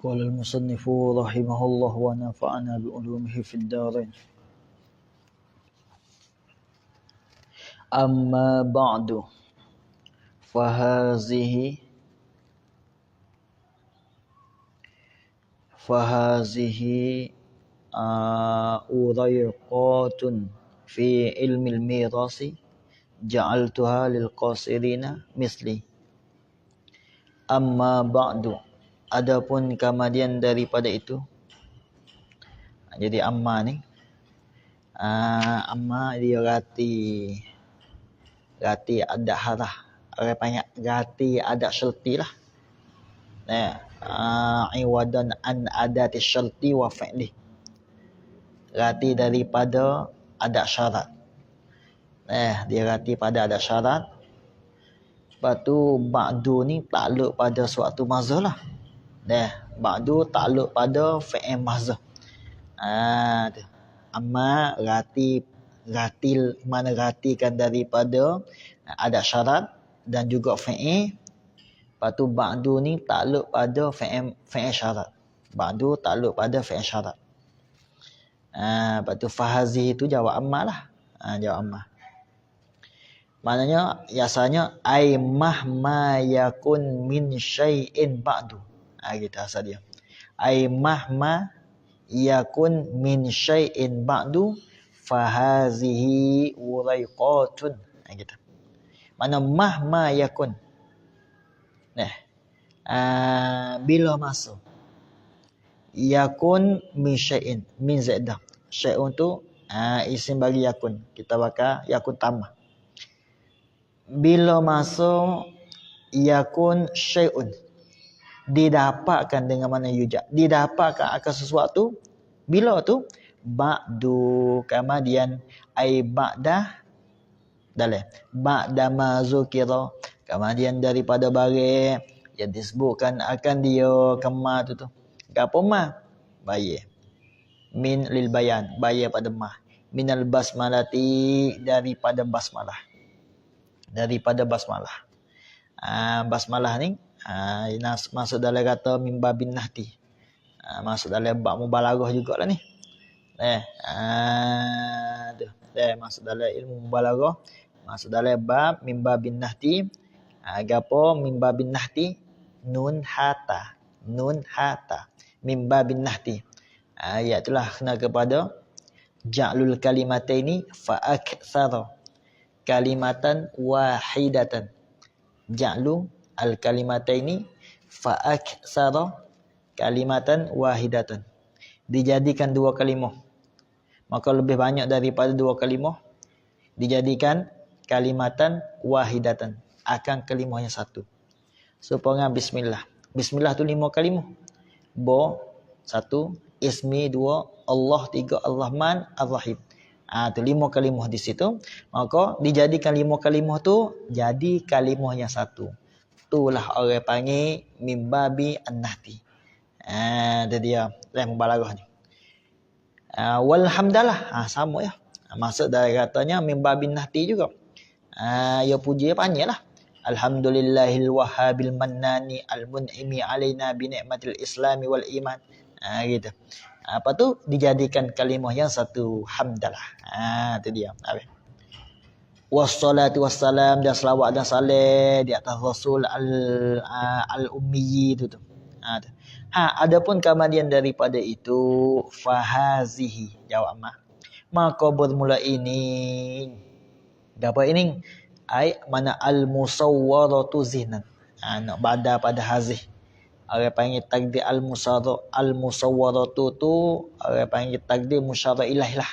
قال المصنف رحمه الله ونفعنا بعلومه في الدارين. أما بعد فهذه أوريقات في علم الميراث جعلتها للقاصرين مثلي. Amma ba'du, adapun kemudian daripada itu. Jadi amma ni, amma dia rati adat harah, orang panggil rati adat syarti lah. Iwadan an adat syarti wa fi'li, rati daripada adat syarat. Dia rati pada adat syarat. Lepas tu ba'du ni takluk pada suatu mazhar lah. Ba'du takluk pada fi'il mazhar. Amma mana ratikan daripada adat syarat dan juga fi'il. Lepas tu ba'du ni takluk pada fi'il syarat. Ba'du takluk pada fi'il syarat. Lepas tu fahazih itu jawab amma lah. Jawab amma. Maknanya biasanya ai mahma yakun min syai'in ba'du. Kita asal dia. Ai mahma yakun min syai'in ba'du fahazihi uraiqatun. Gitu. Mana mahma yakun. Bila masa yakun min syai'in, min zaidah. Syai'un tu isim bagi yakun. Kita bakar yakun tambah. Bila masa yakun syai'un, didapatkan dengan mana yujad, didapatkan akan sesuatu. Bila tu ba'du, kemudian ai ba'da dalam ba'da ma zukira, kemudian daripada barang yang disebutkan akan dia kema tu gapo ma bayar min lil bayan, bayar pada ma minal basmalati, daripada basmalah. Basmalah ni masuk dalam kata mimba bin nahti. Masuk dalam bab mubalaghah jugalah ni. Masuk dalam ilmu mubalaghah, masuk dalam bab mimba bin nahti. Gapo mimba bin nahti? Nun hata mimba bin nahti. Itulah kena kepada ja'lul kalimataini fa aktsara kalimatan wahidatan. Ja'lu al-kalimataini fa aktsara kalimatan wahidatan. Dijadikan dua kalimah, maka lebih banyak daripada dua kalimah dijadikan kalimatan wahidatan, akan kalimah yang satu. Supaya bismillah. Bismillah tu 5 kalimah. Bo 1, ismi 2, Allah 3, Ar-Rahman Ar-Rahim. Tu 5 kalimah di situ. Maka dijadikan 5 kalimah tu jadi kalimah yang satu. Itulah orang panggil mimbabi an-nahti. Itu dia dalam mubalaghah ni. Walhamdulillah, sama ya. Maksud dari katanya mimbabi an-nahti juga. Ya puji panjang lah. Alhamdulillahil wahhabil mannani al-mun'imi alaina bi ni'matil islami wal iman. Gitu. Apa tu dijadikan kalimah yang satu, hamdalah. Itu dia. Wassalatu wassalam, dan selawat dan salam di atas Rasul al-ummi itu tu. Adapun kemudian daripada itu fahazihi, jawab maka bermula ini. Apa ini? Ai mana al-musawwaratu zihnan. Nak bada pada hazih. Orang panggil takdir al-musawwaratu tu orang panggil takdir musyarah ilaih lah.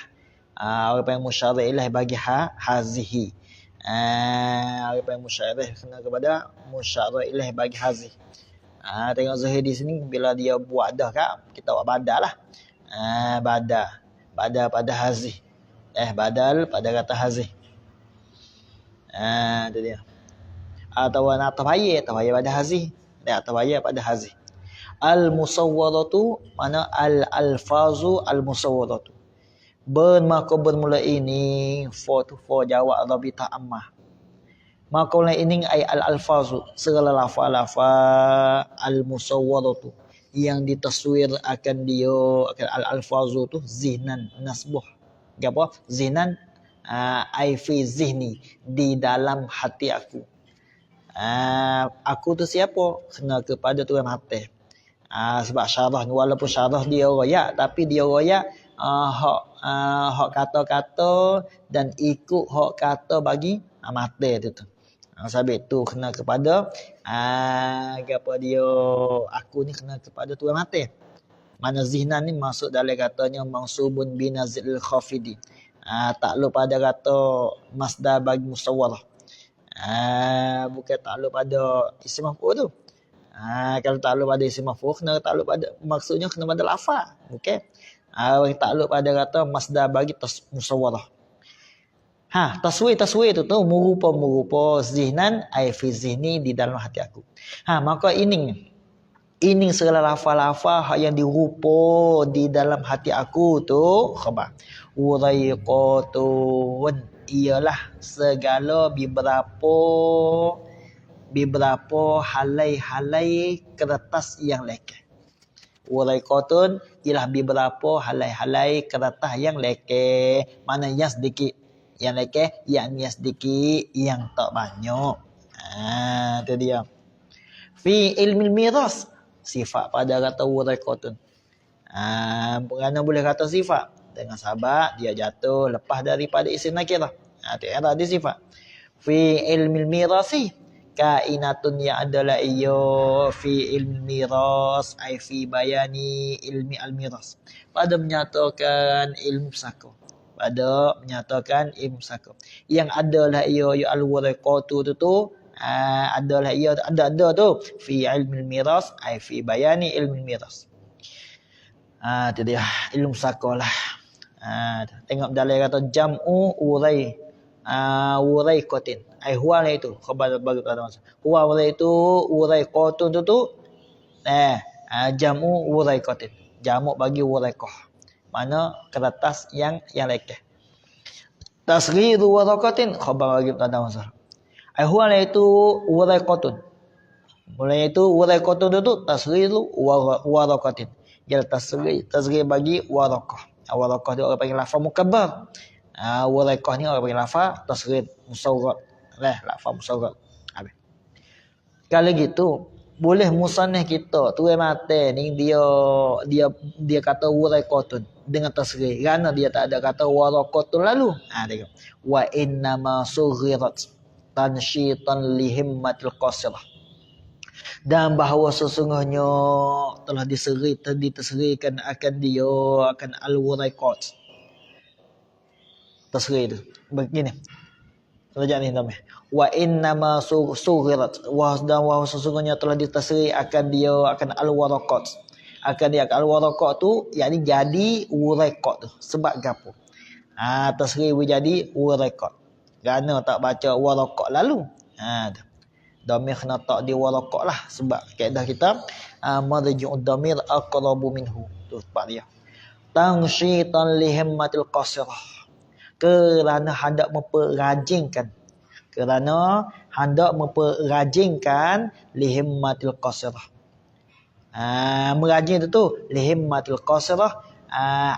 Orang panggil musyarah ilaih bagi hazihi. Orang panggil musyarah kena kepada musyarah ilaih bagi hazih. Tengok Zahir di sini bila dia buat dah kan, kita buat badal lah. Badal pada hazih. Badal pada kata hazih. Itu dia. Atau nak tafayya pada hazih. Tafayya pada hazih. Al-musawwaratu mana al-alfazu al-musawwaratu. Maka bermula ini for jawab rabitah ammah. Maka oleh ini ay al-alfazu segala lafaz-lafaz al-musawwaratu yang ditaswir akan dia akan al-alfazu tu zihnan nasbuh. Apa? Zihnan ai fi zihni, di dalam hati aku. Aku tu siapa? Kena kepada Tuhan mati. Sebab syarah ni walaupun syarah dia royak, tapi dia royak hak kata-kata dan ikut hak kata bagi mati tu. Sebab itu kena kepada apa dia, aku ni kena kepada Tuhan mati. Mana zihnan ni masuk dalam katanya mansubun binazil khafidi. Takluk pada kata masdar bagi musawwarah. Bukan takluk pada isim maf'ul tu. Kalau takluk pada isim maf'ul kena takluk pada, maksudnya kena pada lafaz. Okey. Takluk pada kata masdar bagi musawwarah. Taswir tu merupa zihnan ai fi zihni, di dalam hati aku. Maka ini segala lafaz-lafaz yang dirupa di dalam hati aku tu khabar. Uraiqatun, ialah segala beberapa halai-halai kertas yang lekeh. Uraiqatun ialah beberapa halai-halai kertas yang lekeh. Mana yang sedikit, yang lekeh, yang sedikit, yang tak banyak. Itu dia. Fi ilmil miras, sifat pada kata uraiqatun. Kerana boleh kata sifat dengan sabab dia jatuh lepas daripada isim nakirah. Itu yang tadi sifat. Fi ilmil mirasi, kainatun yang adalah ia fi ilmi miras ai fi bayani ilmi al-miras, pada menyatakan ilmu pusaka, yang adalah ia al-waraqatu tu adalah ia ada tu fi ilmi miras ai fi bayani ilmi miras. Itu dia ilmu pusaka lah. Tengok dalam kata jam'u uraiqatin. Huwa itu khabar bagi pada masa. Huwa itu uraiqatun tu jam'u uraiqatin. Jamak bagi uraiqah. Mana kertas yang lekeh. Tasghiru waraqatin khabar bagi pada masa. Huwa itu uraiqatun. Mulai itu uraiqatun tu tasghiru waraqatin. Dia tasghir bagi waraqah. Waraqah tu orang panggil lafaz mukabbar. Waraqah ni orang panggil lafaz tasghir musawwar. Lafaz musawwar. Kalau gitu boleh musannaf kita tuai mate ni dia kata waraqatun dengan tasghir, kerana dia tak ada kata waraqatun lalu. Tengok. Wa inna ma sughirat tansyitan lihimmatil qasirah. Dan bahawa sesungguhnya telah ditasghirkan akan al-waraqat. Tasghir itu begini. Rajak ni namanya. Wa inna ma sughirat, wa sesungguhnya telah ditasghir akan al-waraqat. Akan al-waraqat tu yakni jadi waraqat tu. Sebab gapo? Tasghir jadi waraqat. Kerana tak baca waraqat lalu. Dhamir kena tak di waraqah lah, sebab kaedah kita marji'ud dhamir aqrabu minhu. Tu sebab dia. Tansyitan lihimmatil qasirah, kerana hendak memperrajinkan lihimmatil qasirah. Merajin itu lihimmatil qasirah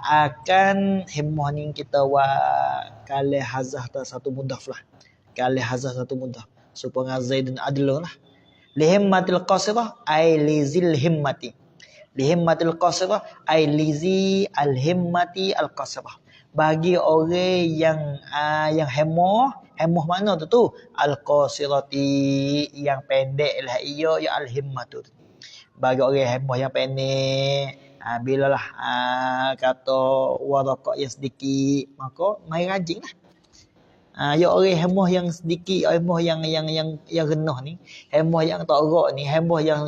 akan himmah ni kita kalih hazah satu mudhaf lah. Kalih hazah satu mudhaf supaya Zaidun adlun lah. Lihimmatil qasirah ay lizil himmati. Lihimmatil qasirah ay lizi al-himmati al-qasirah. Bagi orang yang hemah mana tu al-qasirati, yang pendek lah ia ya al-himmah tu. Bagi orang hemah yang pendek, bilalah kata waraqah yang sedikit, maka mai rajin lah. Ya orang hemah yang sedikit, hemah yang rendah ni, hemah yang tak erat ni, hemah yang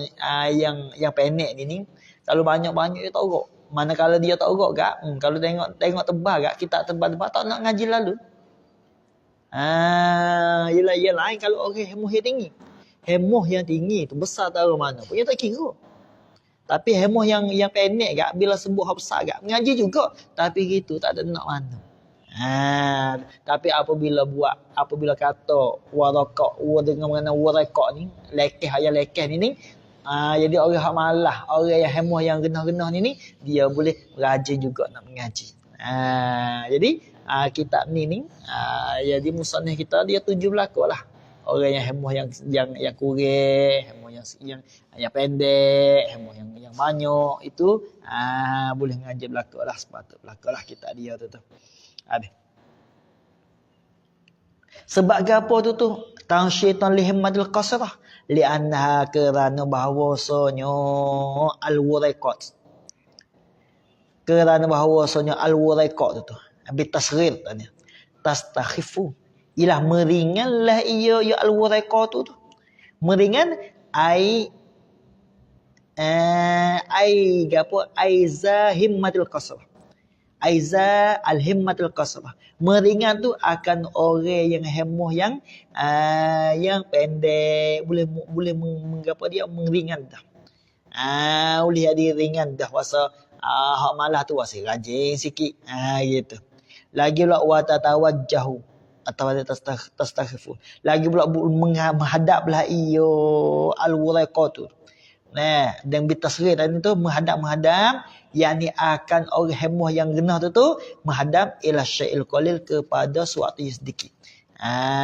pendek ni kalau banyak-banyak dia tak erat. Manakala dia tak erat gak, kalau tengok tebal gak, kita tebal-tebal tak nak ngaji lalu. Yelah lain kalau orang hemah yang tinggi. Hemah yang tinggi tu besar tahu mana pun, dia tak kira. Tapi hemah yang pendek gak, bila sebut hak besar gak, ngaji juga. Tapi gitu tak ada nak mana. Tapi apabila kata waraqah dengan makna waraqah ni lekeh ayat lekeh ni Jadi orang hak malah, orang yang hemah yang genah-genah ni dia boleh rajin juga nak mengaji. Jadi kitab ni jadi musannif kita dia tuju belaka lah. Orang yang hemah yang kurang, hemah yang pendek, hemah yang banyak itu boleh ngaji belaka lah, sepatut belaka lah kitab dia tu. Habis. Sebab apa tu? Tansyaitan lihimmatil qasrah. Li'annaha kerana bahawasanya al-wuraiqat. Kerana bahawasanya al-wuraiqat tu. Habis tasghir tanya. Tastakhifu. Ialah meringanlah ia al-wuraiqat tu. Meringan ai zahimmatil qasrah. Aiza al-himmatul qasrah. Meringan tu akan orang yang hemah yang pendek boleh mengapa dia meringan dah. Boleh jadi ringan dah puasa hak malah tu masih rajin sikit. Gitu. Lagi pula wa tatawajjahu atau tastakhifu. Lagi pula menghadaplah iyo al-wuraiqatu. Nah, dan bitasghir tadi tu menghadap yakni akan orang hemah yang genah tu menghadap ila syai'il qalil kepada suatu yang sedikit.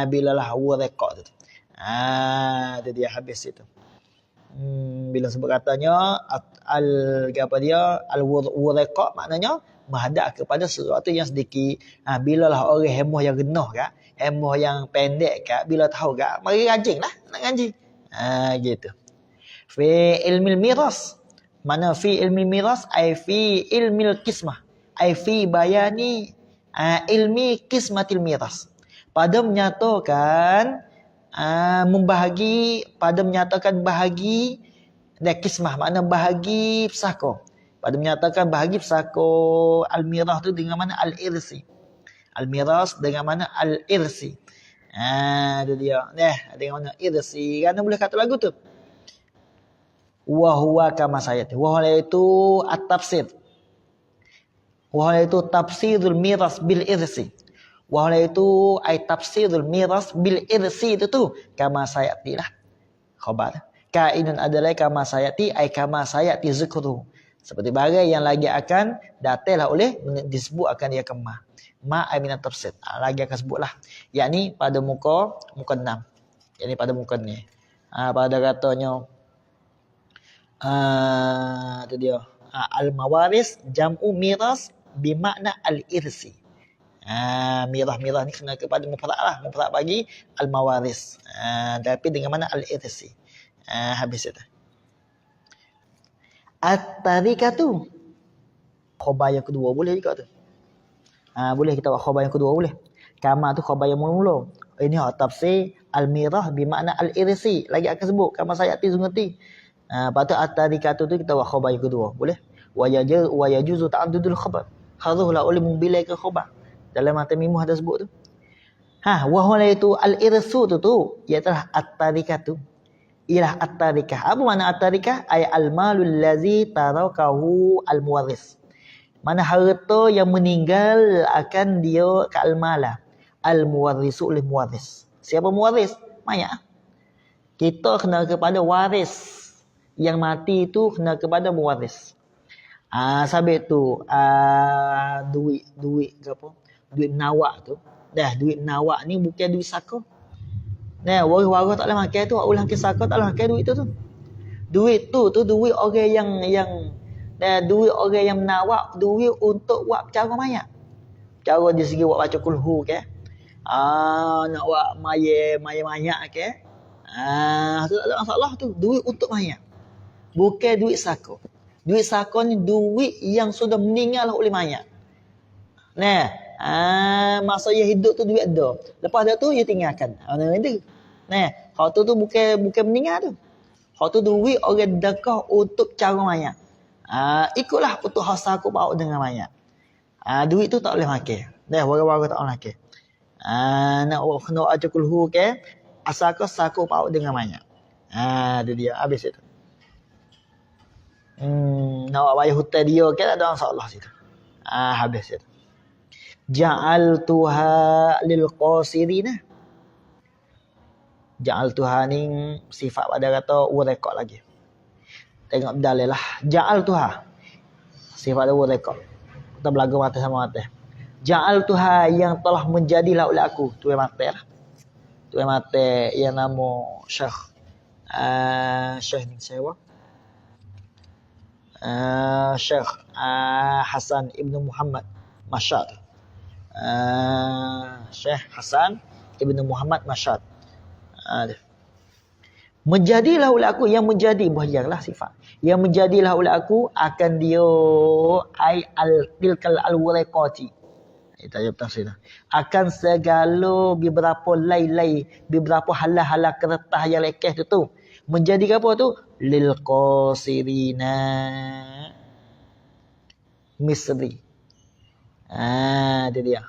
Bilalah wuraiqa tu. Itu dia habis itu. Bila sebut katanya al-wuraiqa maknanya menghadap kepada sesuatu yang sedikit. Bilalah orang hemah yang genah kak, hemah yang pendek kak, bila tahu kak, mari rajinlah nak ngaji. Gitu. Fi ilmil miras. Mana fi ilmi miras ai fi ilmil qismah. Ai fi bayani ilmi qismatil miras. Pada menyatakan menyatakan bahagi dan qismah makna bahagi pesaka. Pada menyatakan bahagi pesaka al-miras tu dengan mana al-irsi. Al-miras dengan mana al-irsi. Itu dia. Dengan mana irsi. Kan boleh kata lagu tu. Wa huwa kama sayati. Wa huwa itu at-tafsir. Wa huwa itu tafsirul miras bil irsi. Wa huwa itu ay tafsirul miras bil irsi itu tu kama sayati lah. Khabar. Kainun adalah kama sayati ay kama sayati zikru. Seperti barang yang lagi akan datanglah oleh disebut akan dia kemah. Ma ay minat tafsir. Lagi akan sebutlah. Yakni pada muka 6. Yakni pada muka ni. Pada katanya itu dia. Al-mawaris jam'u miras bimakna al-irsi. Mirah ni kena kepada mufrad lah. Mufrad bagi al-mawaris. Tapi dengan mana al-irsi. Habis itu. At-tarikatu. Khabar yang kedua boleh juga tu. Boleh kita buat khabar yang kedua boleh. Kama tu khabar yang mula-mula. Ini tafsir al-mirah bimakna al-irsi. Lagi akan sebut. Kama sayati zungati. Patut at-tarikatu tu kita buat khabar yang kedua. Boleh? Wa yajuzu ta'addudul khabar. Haruslah oleh membilaikan khabar. Dalam mata mimuh ada sebut tu. Wa huwa itu al-irsu tu ialah at-tarikatu. Ialah at-tarikah. Apa makna at-tarikah? Ay al-malul ladzi tarakahu al-muwarris. Mana harta yang meninggal akan dia ke al-mala. Al-muwarrisu oleh muwarris. Siapa muwarris? Mayat. Kita kena kepada waris. Yang mati itu kena kepada muwaris. Sabit tu duit ke apa? Duit nawak tu. Duit nawak ni bukan duit saka. Waris-waris tak boleh makan tu, ulang ke saka tak boleh makan duit tu. Duit tu duit orang yang duit orang yang menawak, duit untuk buat cara mayat. Cara di segi buat baca kulhu ke. Nak buat mayat ke. Tu tak ada masalah tu, duit untuk mayat. Bukan duit saka. Duit saka ni duit yang sudah meninggal oleh mayat. Masa dia hidup tu duit ada. Lepas dah tu dia tinggalkan. Itu. Hak tu bukan meninggal tu. Hak tu duit orang dekah untuk cara mayat. Ikutlah untuk hak saka bawa dengan mayat. Duit tu tak boleh makan. Warga-warga tak boleh makan. Nak kena aja kulhu ke, asalkan saka bawa dengan mayat. Itu dia habis itu. Nak bayar hutang dia ke tak ada masalah situ. Habis itu. Ja'altuha lil qasirina. Ja'altuha ni sifat pada kata uraiqat lagi. Tengok dalil lah. Ja'al tuha. Sifat dua rekod. Kita belagu mata sama mata. Ja'al tuha yang telah menjadilah oleh aku. Tu yang mata lah. Tu yang mata yang nama Syekh. Syekh ni siapa? Syekh Hasan Ibnu Muhammad Mashad. Syekh Hasan Ibnu Muhammad Mashad. Menjadilah oleh aku, yang menjadi bahayanglah sifat. Yang menjadilah oleh aku akan dia ai al-tilkal al-wariqati. Kita jawab tafsir. Akan segala beberapa lay-lay, beberapa halah-halah kertas yang lekeh tu. Menjadi apa tu? Lil qasirina misri. Itu dia.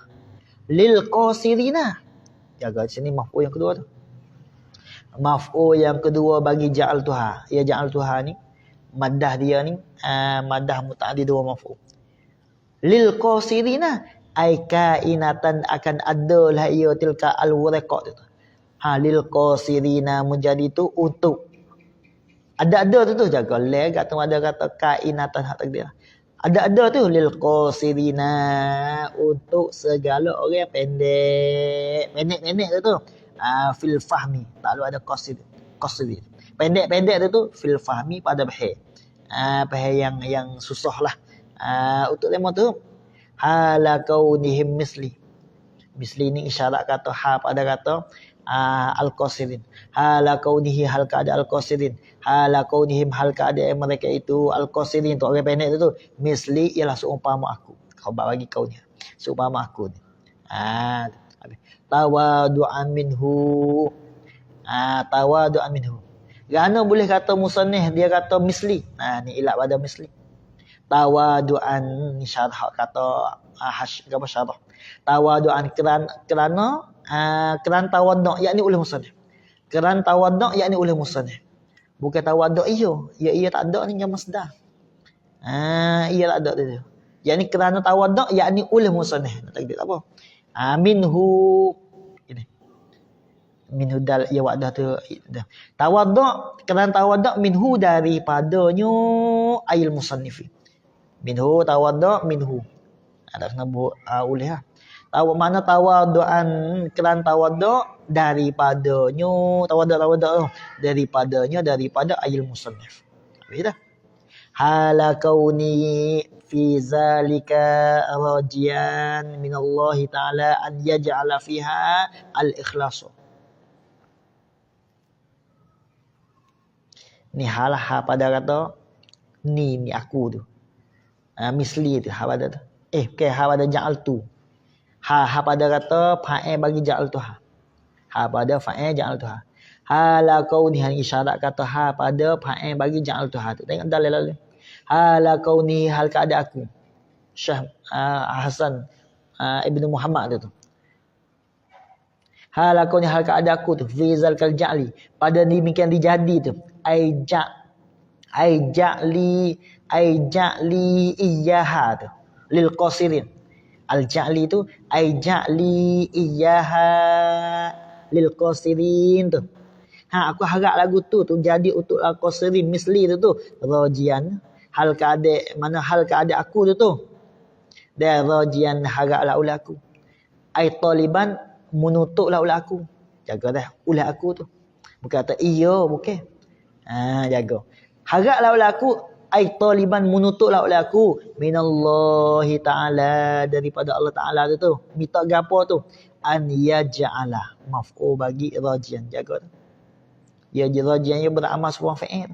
Lil qasirina. Jaga sini maf'ul yang kedua tu. Maf'ul yang kedua bagi ja'al tuha. Ya ja'al tuha ni maddah dia ni maddah muta'addid wa maf'ul. Lil qasirina ai kainatan akan adalah ia tilka al-wariqat tu. Lil qasirina menjadi tu untuk ada tu jaga leg atau ada kata kainatan hak takdir. Ada tu lil qasirina untuk segala orang pendek tu. Fil fahmi tak ada qasid. Pendek tu fil fahmi pada bahir. Bahir yang susah lah. Untuk tema tu hala kaunihim misli ni isyarat kata pada kata al-qasirin. Hala kaunihi hal keadaan al-qasirin. Hala kaunihim hal keadaan mereka itu al-qasirin tu orang pendek tu misli ialah seumpama aku. Khabar bagi kau ni. Seumpama aku ni. Tawadu'an minhu. Tawadu'an minhu. Kerana boleh kata musannif dia kata misli. Ni ilat pada misli. Tawadu'an ni syarah kata apa syarah. Tawadu'an kerana tawaddu' yakni oleh musannif. Kerana tawaddu' yakni oleh musannif. Bukan tawaddu' ia tak ada ni yang masdar. Ia tak ada dia. Yakni kerana tawaddu' yakni oleh musannif. Tak kira apa. Minhu ini. Minhu dal ya wadah tu. Tawaddu' kerana tawaddu' minhu daripadanya ayil musannifi. Minhu tawaddu' minhu. Ada kena oleh lah. Mana tawaddu'an kerana tawaddu' daripadanya tawaddu' daripada ayil musannif. Habis dah. Hala kauni fi zalika rajian min Allah Ta'ala an yaj'ala fiha al-ikhlas. Ni halah pada kata ni aku tu. Misli tu pada tu. Bukan pada ja'al tu. Pada kata fa'il bagi ja'al tu. Pada fa'il ja'al tu. Hala kauni isyarat kata pada fa'il bagi ja'al tu. Tengok dalil lalu. Hala kauni hal keadaan aku. Syekh Hasan Ibnu Muhammad tu. Hala kauni hal keadaan aku tu. Fizal kal ja'li. Pada demikian dijadi tu. Ai ja'li iyyaha tu. Lil qasirin. Al ja'li tu ai ja'li iyyaha lil qasirin tu. Aku harap lagu tu jadi untuk al qasirin misli tu rajian hal keadaan aku tu dan rajian haraplah oleh aku ai taliban menutuklah oleh aku jaga dah oleh aku tu bukan kata bukan jaga haraplah oleh aku ai taliban menutuklah oleh aku minallahi ta'ala daripada Allah Ta'ala tu minta gapo tu an yaj'ala maf'ul bagi rajian jaga tu ya rajian ia beramal sebuah fa'il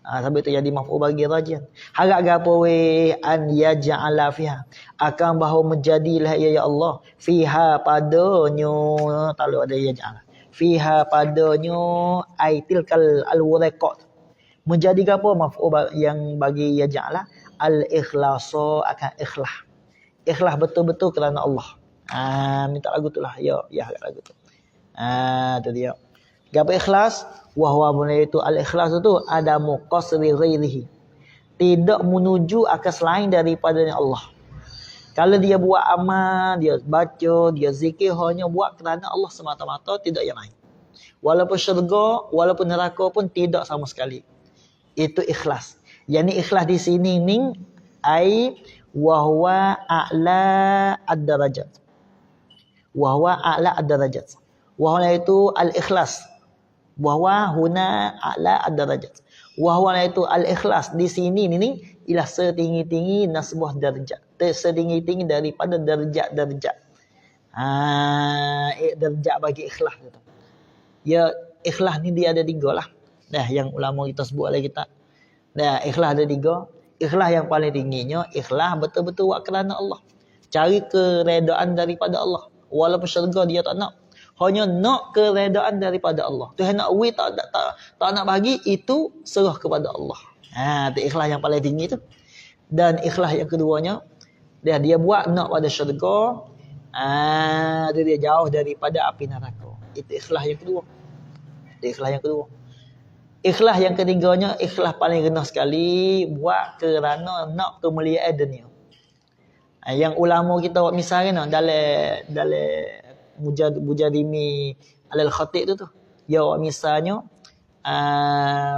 sampai tu jadi maf'ul bagi rajian harap gapo an yaj'ala fiha akan bahawa menjadilah ya Allah fiha padanya tak ada yaj'ala fiha padanya ai tilkal al-wariqat menjadi gapo maf'ul yang bagi yaj'ala al-ikhlasu akan ikhlas betul-betul kerana Allah minta lagu tu lah ya harap lagu tu tu dia gapo ikhlas wahwa mulai itu al-ikhlas itu ada muqassiri ghairihi tidak menuju akan selain daripada Allah. Kalau dia buat amal, dia baca, dia zikir hanya buat kerana Allah semata-mata tidak yang lain. Walaupun syurga, walaupun neraka pun tidak sama sekali. Itu ikhlas. Yang ni ikhlas di sini ni ai wa huwa a'la ad-darajat. Wa huwa a'la ad-darajat. Wa huwa itu al-ikhlas. Wa huwa huna a'la ad-darajat. Wa huwa itu al-ikhlas di sini ni ialah setinggi-tinggi sebuah darjat. Setinggi-tinggi daripada darjat-darjat. Darjat bagi ikhlas tu. Ya ikhlas ni dia ada 3 lah. Dah yang ulama kita sebut oleh kita. Dah ikhlas ada 3. Ikhlas yang paling tingginya ikhlas betul-betul buat kerana Allah. Cari keredaan daripada Allah. Walaupun syurga dia tak nak. Hanya nak keredaan daripada Allah. Tuhan nak tak nak bagi itu serah kepada Allah. Itu ikhlas yang paling tinggi tu. Dan ikhlas yang keduanya dia buat nak pada syurga. Dia jauh daripada api neraka. Itu ikhlas yang kedua. Ikhlas yang ketiganya, ikhlas paling rendah sekali buat kerana nak kemuliaan dunia. Yang ulama kita buat misalnya dalam Mujadimi Alal Khatib tu. Ya misalnya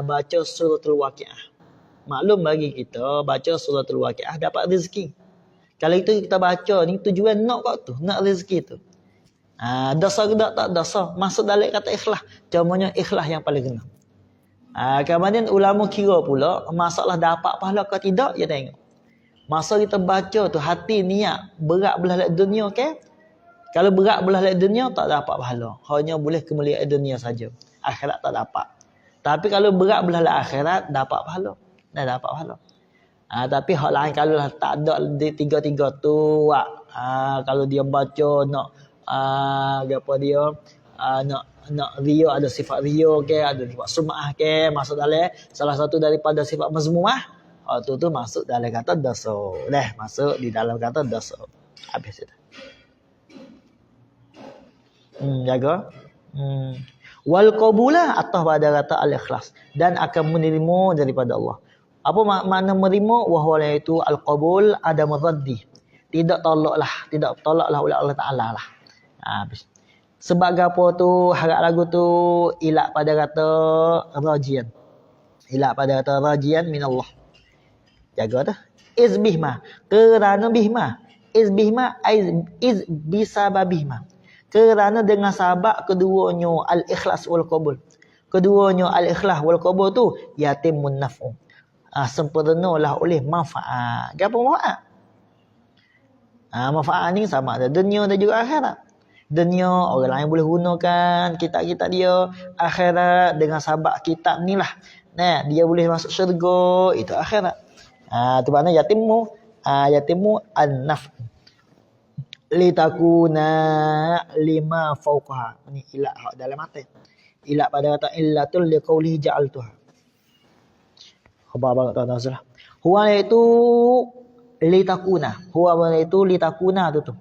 baca suratul Waqiah. Maklum bagi kita baca suratul Waqiah dapat rezeki. Kalau itu kita baca ni tujuan nak kat tu, nak rezeki tu. Dosa ke tak dosa, masuk dalam kata ikhlas. Contohnya ikhlas yang paling kena. Kemudian ulama kira pula masalah dapat pahala ke tidak, dia tengok. Masa kita baca tu hati niat berat belah lek dunia ke? Kalau berat belah lek dunia tak dapat pahala. Hanya boleh kemuliaan dunia saja. Akhirat tak dapat. Tapi kalau berat belah lek akhirat dapat pahala. Dah dapat pahala. Tapi hak lain kalau tak ada di tiga-tiga tu, kalau dia baca nak apa dia nak ria, ada sifat ria ke, ada sifat sum'ah ke, masuk dalam salah satu daripada sifat mazmumah, tu masuk dalam kata dosa. Masuk di dalam kata dosa. Habis itu. Jaga. Wal qabula atas pada kata al-ikhlas dan akan menerima daripada Allah. Apa makna menerima? Wahwa itu al-qabul ada raddi. Tidak tolaklah oleh Allah Taala lah. Habis. Sebab apa tu harap lagu tu ilak pada kata rajian. Ilak pada kata rajian min Allah. Jaga tu. Izbihma. Kerana bihma. Izbihma iz bisababihma. Kerana dengan sebab keduanya al-ikhlas wal qabul. Keduanya al-ikhlas wal qabul tu yatimun naf'u. Sempurnalah oleh manfaat. Apa manfaat? Manfaat ni sama ada dunia dan juga akhirat. Dunia orang lain boleh gunakan kitab-kitab dia. Akhirat dengan sabak kitab ni lah. Dia boleh masuk syurga. Itu akhirat. Tu makna yatimu an-naf' litakuna lima fawqaha. Ni ilat hak dalam mata. Ilat pada kata illatul liqaulihi ja'altuha. Khabar banget tuan-tuan salah. Huwa itu litakuna. Huwa itu litakuna tu.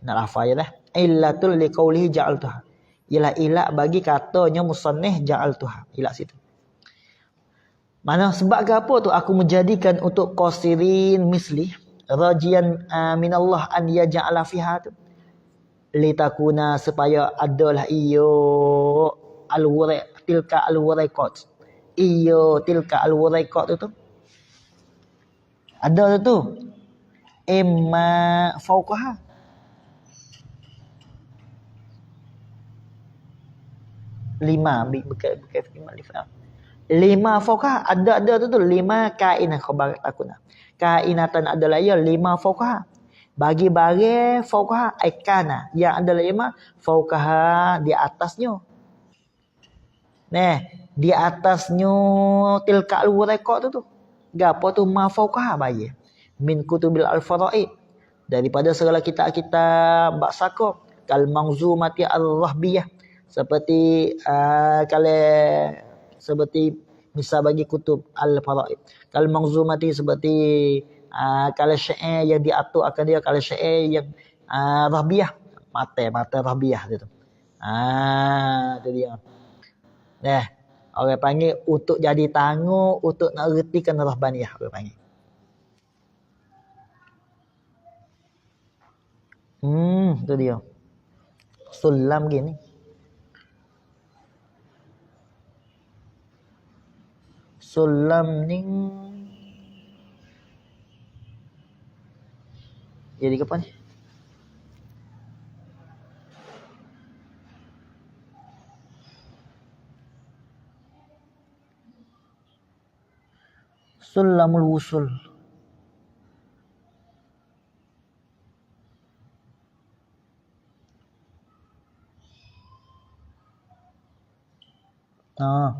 Nak lafaz je dah. Illatul liqaulihi ja'altuha. Ialah ilat bagi katanya musannif ja'altuha. Ilat situ. Mana sebab apa tu aku menjadikan untuk qasirin misli rajian minallah an yaj'ala fiha tu. Litakuna supaya adalah iyo al-wuraiq tilka al-wuraiqat. Iyo tilka al-wuraiqat tu. Ada tu. Imma fauqaha. Lima fauqaha. Ada tu. Lima kainat khabar takuna. Kainatan adalah ya lima fauqaha. Bagi barang fauqaha aikana. Yang adalah lima fauqaha di atasnya. Di atasnya tilka al-wuraiqat tu. Gapo tu ma fauqaha bagi. Min kutubil al-faraid. Daripada segala kitab-kitab bab sakor. Kal manzumati ar-rahbiyah. Seperti seperti misal bagi kutub al-faraid. Kal manzumati seperti kalau syair yang diatur akan dia, kalau syair yang rahbiyah, mata rahbiyah tu. Tu dia. Orang panggil untuk jadi tangguh, untuk nak retikan rahbaniyah orang panggil. Tu dia. Sulam gini. Sulam ni Jadi apa ni? Sulamul wusul. Ah.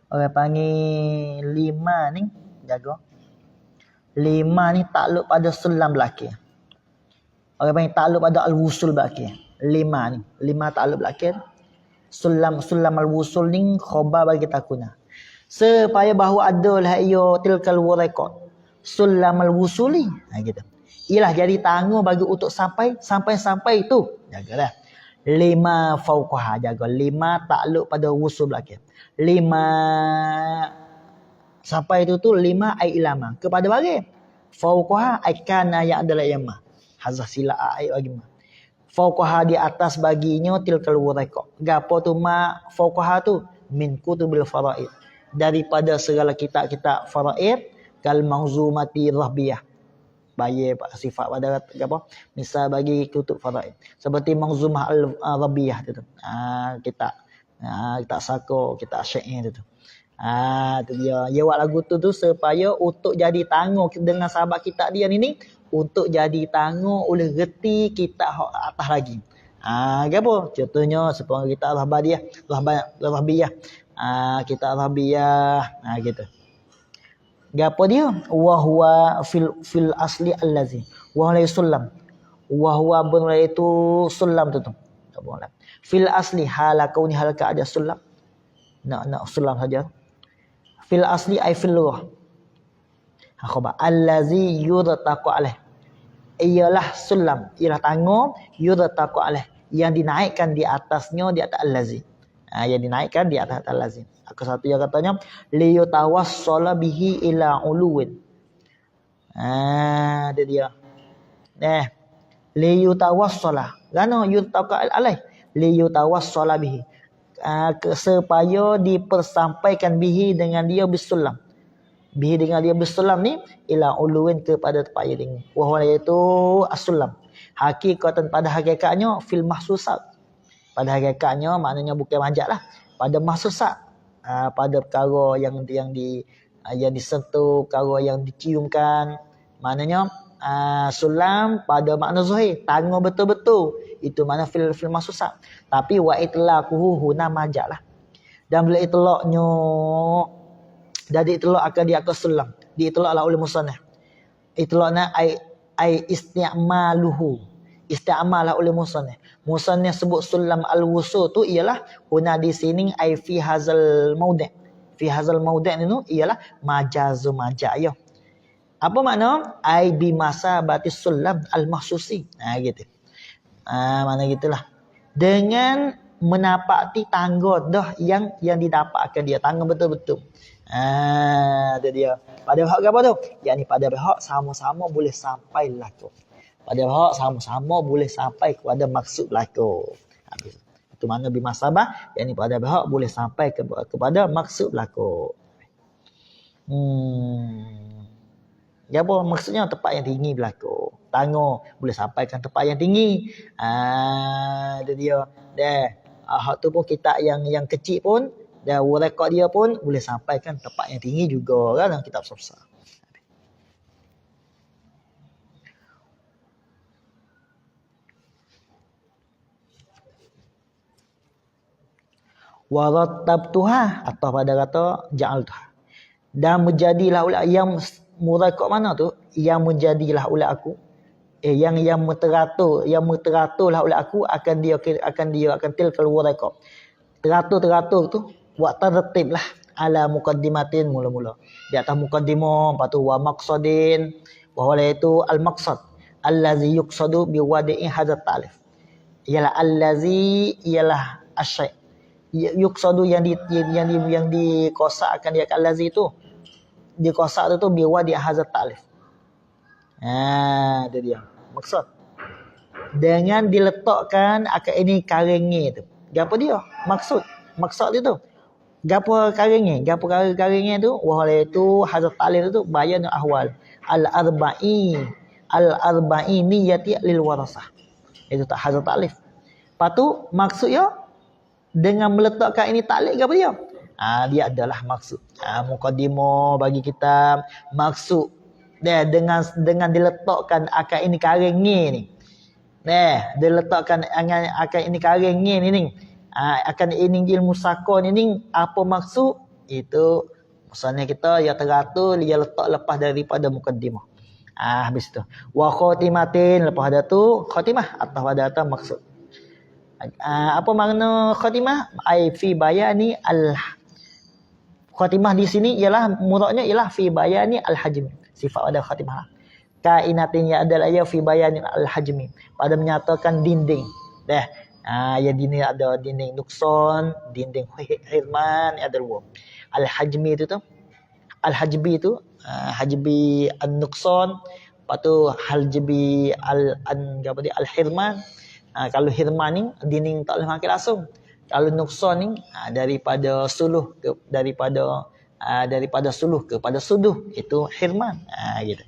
Orang panggil 5 ni, jaga. 5 ni takluk pada sulam belakang. Orang panggil takluk pada al-wusul belakang. 5 ni, 5 takluk belakang. Sulam al-wusul ni khabar bagi takuna. Supaya bahawa adalah ia tilkal warakat. Sulam al-wusuli. Gitu. Ialah jadi tangguh bagi untuk sampai tu. Jagalah. 5 fauqaha, jaga. 5 takluk pada wusul belakang. 5 sampai tu 5 ai ilama. Kepada bagi. Fauqaha ai kana yang adalah yamma. Hazah sila ai bagi ma. Fauqaha di atas baginya tilkal warakat. Gapo tu ma fauqaha tu? Min kutubil faraid. Daripada segala kitab-kitab faraid kal manzumati rahbiyah. Bayar sifat pada apa? Misal bagi kutub faraid. Seperti manzumah al-rabiyah tu. Kitab kitab sako, kitab syair tu. Tu dia. Dia buat lagu tu supaya untuk jadi tangguh dengan sahabat kita dia ni untuk jadi tangguh oleh reti kita atas lagi. Gapo? Contohnya seperti kita rahbiyah. Kita rahbiyah. Gitu. Gapo dia? Wa huwa fil asli allazi. Wa huwa sulam. Wa huwa benar itu sulam tu. Fil asli halakauni halaka ada sulam. Nak sulam saja. Fil asli ay fil lughah. Khabar allazi yudtaqu alaih. Ialah sulam, ialah tanggung yudtaqu alaih yang dinaikkan di atasnya di atas allazi. Yang dinaikkan di atas allazi. Aku satu yang katanya liyutawassala bihi ila uluwin. Dia dia. Liyutawassala. Gano yudtaqu alaih liyutawassala bihi. Supaya dipersampaikan bihi dengan dia bisulam. Bihi dengan dia bisulam ni ila uluwin kepada tempat yang tinggi. Wahwa iaitu as-sulam. Hakikatan pada hakikatnya fil mahsusat. Pada hakikatnya maknanya bukan majak lah. Pada mahsusat. Pada perkara yang disentuh, perkara yang diciumkan. Maknanya sulam pada makna zahir. Tangguh betul-betul. Itu makna fil mahsusat. Tapi wa itlaquhu huna majak lah. Dan bila itlaqnya jadi itlaq akan dia akan sulam. Diitlaqlah oleh musannaf. Itlaqna ai isti'maluhu. Isti'malah oleh musannaf. Musannaf sebut sulam al-wusul tu ialah huna di sini ai fi hazal maudi'. Fi hazal maudi' ni ialah majazu majaz ya. Apa makna? Ai bi masabati sulam al-mahsusi. Gitu. Mana gitulah. Dengan menapati tangga dah yang didapatkan dia tangga betul-betul. Itu dia. Pada hak apa tu? Yakni pada hak sama-sama boleh sampai laku. Pada hak sama-sama boleh sampai kepada maksud laku. Itu mana bimasabah, yakni pada hak boleh sampai kepada maksud laku. Apa maksudnya? Tempat yang tinggi berlaku. Tangguh boleh sampaikan tempat yang tinggi. Itu dia. Hak tu pun kitab yang kecil pun dan rekod dia pun boleh sampaikan tempat yang tinggi juga kan dalam kitab besar. Wa rattabtuha atau pada kata ja'altuha. Dan menjadilah oleh yang murakab mana tu? Yang menjadilah oleh aku. Yang teraturlah oleh aku akan tilkal warakab. Teratur tu buat tertib lah ala muqaddimatin mula-mula. Di atas muqaddimah, lepas tu wa maqsadin, wa itu al-maqsad allazi yuqsadu bi wadi'i hadzal ta'lif. Ialah allazi ialah asy-syai'. Yuqsadu yang dikosakkan dia allazi tu. Dikosak tu bi wadi'i hadzal ta'lif. Itu dia. Maksud. Dengan diletakkan akan ini karengi tu. Apa dia? Maksud dia tu. Gapo karengi tu wahai tu Hazrat Talib tu bayan ahwal al-arba'i niyati lil warasah. Itu tak Hazrat Talib. Lepas tu maksudnya dengan meletakkan ini taklid ke apa dia? Dia adalah maksud. Muqaddimah bagi kita maksud dia dengan diletakkan akad ini karengi ni. Diletakkan akad ini karengi ni. Akan ini ilmu sakon ini apa maksud? Itu misalnya kita ya teratur dia letak lepas daripada mukaddimah. Habis tu wa khatimatin, lepas ada tu khatimah atau ada maksud. Apa makna khatimah? Ai fi bayani al khatimah di sini ialah muradnya ialah fi bayani al hajmi. Sifat ada khatimah. Kainatin ya adalah ya fi bayani al hajmi. Pada menyatakan dinding. Ya dinding ada dinding nukson, dinding hirman, ada dua. Al-hajmi itu tu. Al-hajbi itu hajbi an-nukson, lepas tu hajbi al-hirman. Kalau hirman ni dinding tak boleh makan langsung. Kalau nukson ni daripada suluh ke daripada suluh kepada suduh, itu hirman. Gitu.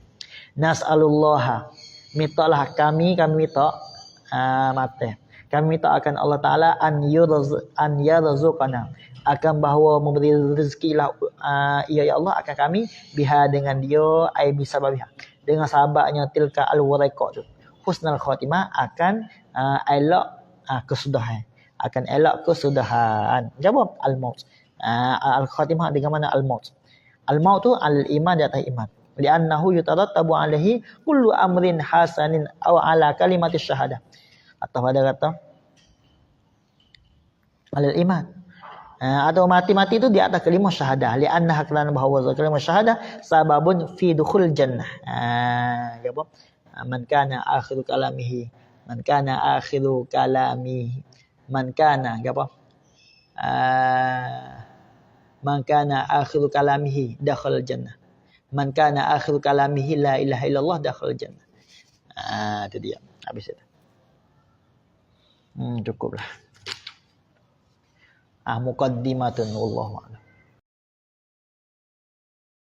Nas'alullah, mintalah kami minta mate. Kami minta akan Allah Ta'ala an yarzuqana, akan bahawa memberi rezeki lah ya Allah akan kami biha dengan dia, ai bisababiha, dengan sababnya tilka al-waraqah tu husnul khatimah, akan elok kesudahan, akan elok kesudahan. Jawab al-maut. Al-khatimah dengan mana al-maut? Al-maut tu al-iman di atas iman. Li'annahu yutarattabu alaihi kullu amrin hasanin aw ala kalimati syahadah. Atau pada kata al-iman. Atau mati-mati itu di atas kalimah syahadah. Li'annaha kerana bahawa kalimah syahadah sababun fi dukhul jannah. Apa? Man kana akhiru kalamihi man kana akhiru kalamihi dakhala jannah. Man kana akhiru kalamihi la ilaha illallah dakhala jannah. Itu dia. Habis itu. Cukuplah. Muqaddimatun wallahu a'lam.